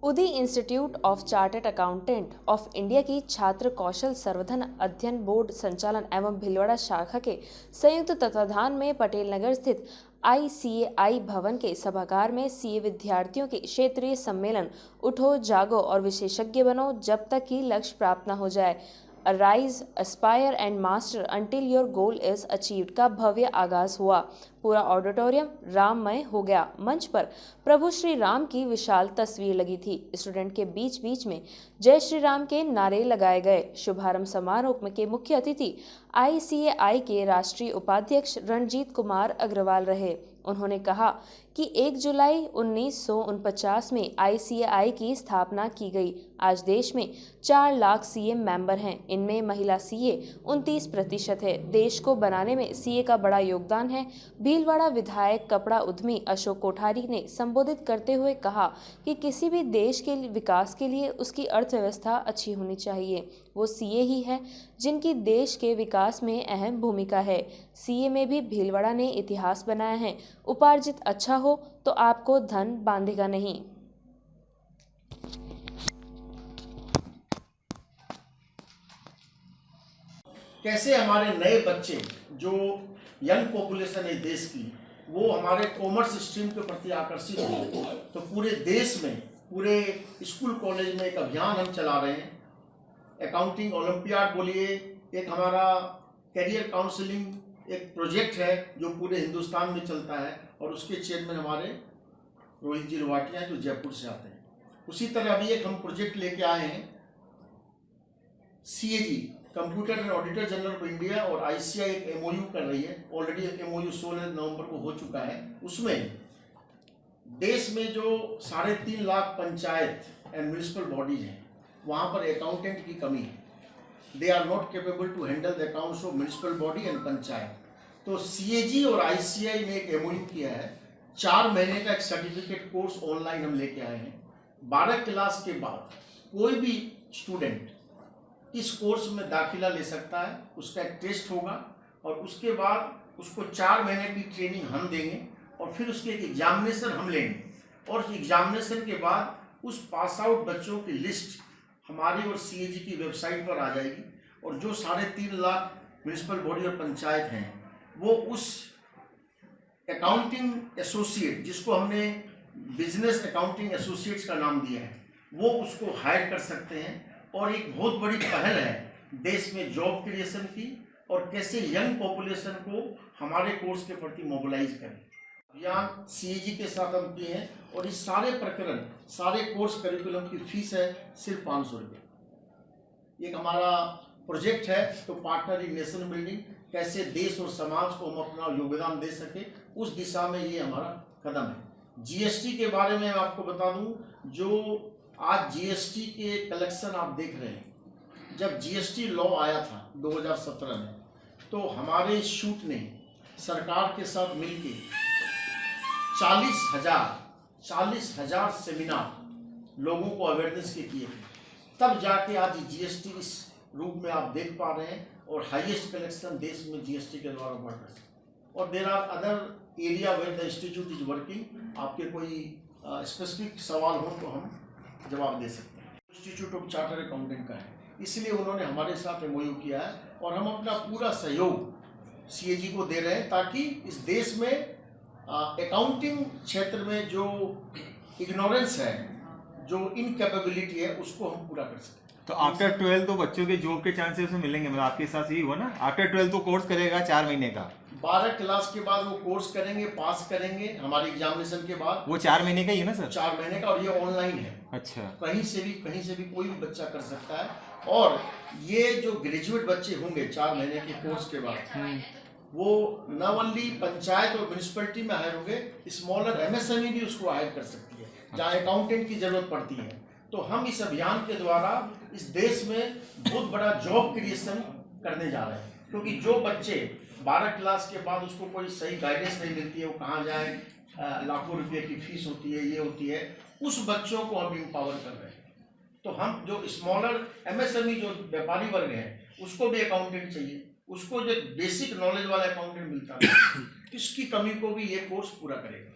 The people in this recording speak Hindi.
उदी institute of chartered accountant of India की छात्र कौशल संवर्धन अध्ययन बोर्ड संचालन एवं भीलवाड़ा शाखा के संयुक्त तत्वाधान में पटेल नगर स्थित ICAI भवन के सभागार में सीए विद्यार्थियों के क्षेत्रीय सम्मेलन उठो जागो और विशेषज्ञ बनो जब तक कि लक्ष्य प्राप्त न हो जाए, arise Aspire and master until your goal is achieved का भव्य आगाज हुआ। पूरा ऑडिटोरियम राममय हो गया। मंच पर प्रभु श्री राम की विशाल तस्वीर लगी थी। स्टूडेंट के बीच बीच में जय श्री राम के नारे लगाए गए। शुभारंभ समारोह के मुख्य अतिथि ICAI के राष्ट्रीय उपाध्यक्ष रणजीत कुमार अग्रवाल रहे। उन्होंने कहा कि 1 जुलाई 1949 में ICAI की स्थापना की गई। आज देश में 4 लाख सीए मेंबर हैं। इनमें महिला सीए 29% है। देश को बनाने में सीए का बड़ा योगदान है। भीलवाड़ा विधायक कपड़ा उद्यमी अशोक कोठारी ने संबोधित करते हुए कहा कि किसी भी देश के विकास के लिए उसकी अर्थव्यवस्था अच्छी होनी चाहिए। वो सीए ही है जिनकी देश के विकास में अहम भूमिका है। सीए में भी भीलवाड़ा ने इतिहास बनाया है। उपार्जित अच्छा हो तो आपको धन बांधेगा नहीं। कैसे हमारे नए बच्चे जो यंग पॉपुलेशन है देश की, वो हमारे कॉमर्स स्ट्रीम के प्रति आकर्षित हो। तो पूरे देश में, पूरे स्कूल कॉलेज में एक अभियान हम चला रहे हैं। अकाउंटिंग ओलंपियाड बोलिए, एक हमारा करियर काउंसलिंग एक प्रोजेक्ट है जो पूरे हिंदुस्तान में चलता है, और उसके चेयरमैन हमारे रोहित जी रवाटिया जो जयपुर से आते हैं। उसी तरह अभी एक हम प्रोजेक्ट लेके आए हैं, CAG computer and auditor general of India और ICAI एक MOU कर रही है। ऑलरेडी एक MOU 16 नवंबर को हो चुका है। उसमें देश में जो 3.5 lakh panchayat and municipal bodies हैं, वहाँ पर अकाउंटेंट की कमी है। They are not capable to handle the accounts of municipal body and panchayat. तो CAG और ICAI ने एक MOU किया है। 4 महीने का एक सर्टिफिकेट कोर्स ऑनलाइन हम लेके आए हैं। 12 क्लास के बाद कोई भी स्टूडेंट इस कोर्स में दाखिला ले सकता है। उसका एक टेस्ट होगा और उसके बाद उसको 4 महीने की ट्रेनिंग हम देंगे और फिर उसके एक एग्जामिनेशन हम लेंगे, और उस एग्जामिनेशन के बाद उस पास आउट बच्चों की लिस्ट हमारी और CAG की वेबसाइट पर आ जाएगी। और जो 3.5 लाख म्यूनिसिपल बॉडी और पंचायत हैं, वो उस अकाउंटिंग एसोसिएट, जिसको हमने बिजनेस अकाउंटिंग एसोसिएट्स का नाम दिया है, वो उसको हायर कर सकते हैं। और एक बहुत बड़ी पहल है देश में जॉब क्रिएशन की, और कैसे यंग पॉपुलेशन को हमारे कोर्स के प्रति मोबिलाइज करें। अभियान CAG के साथ हम किए हैं, और इस सारे प्रकरण, सारे कोर्स करिकुलम की फीस है सिर्फ 500 रुपये। एक हमारा प्रोजेक्ट है तो पार्टनर इन नेशन बिल्डिंग, कैसे देश और समाज को हम अपना योगदान दे सके, उस दिशा में ये हमारा कदम है। GST के बारे में आपको बता दूं, जो आज GST के कलेक्शन आप देख रहे हैं, जब GST लॉ आया था 2017 में, तो हमारे शूट ने सरकार के साथ मिलकर 40,000 सेमिनार लोगों को अवेयरनेस के किए थे। तब जाके आज GST इस रूप में आप देख पा रहे हैं, और हाईएस्ट कलेक्शन देश में GST के द्वारा बढ़ रहा है। और there are other area where the institute is working. आपके कोई स्पेसिफिक सवाल हो तो हम जवाब दे सकते हैं। इंस्टीट्यूट ऑफ चार्टर्ड अकाउंटेंट का है, इसलिए उन्होंने हमारे साथ MOU किया है, और हम अपना पूरा सहयोग CAG को दे रहे हैं, ताकि इस देश में अकाउंटिंग क्षेत्र में जो इग्नोरेंस है, जो इनकैपेबिलिटी है, उसको हम पूरा कर सकें। तो आफ्टर 12 तो बच्चों के जॉब के चांसेस मिलेंगे, मतलब आपके साथ यही हुआ ना? आफ्टर 12 तो कोर्स करेगा 4 महीने का। 12 क्लास के बाद वो कोर्स करेंगे, पास करेंगे हमारे एग्जामिनेशन के बाद। वो 4 महीने का ही है ना सर? 4 महीने का, और ये ऑनलाइन है। अच्छा, कहीं से भी कोई भी बच्चा कर सकता है। और ये जो ग्रेजुएट बच्चे होंगे 4 महीने के कोर्स के बाद, वो न ओनली पंचायत और म्यूनिसिपैलिटी में हायर होंगे, स्मॉलर MSME भी उसको हायर कर सकती है, जहाँ अकाउंटेंट की जरूरत पड़ती है। तो हम इस अभियान के द्वारा इस देश में बहुत बड़ा जॉब क्रिएशन करने जा रहे हैं, क्योंकि जो बच्चे 12 क्लास के बाद उसको कोई सही गाइडेंस नहीं मिलती है, वो कहाँ जाए, लाखों रुपये की फीस होती है, ये होती है, उस बच्चों को हम इम्पावर कर रहे हैं। तो हम जो स्मॉलर MSME जो व्यापारी वर्ग है, उसको भी अकाउंटेंट चाहिए, उसको जो बेसिक नॉलेज वाला अकाउंटेंट मिलता है, इसकी कमी को भी ये कोर्स पूरा करेगा।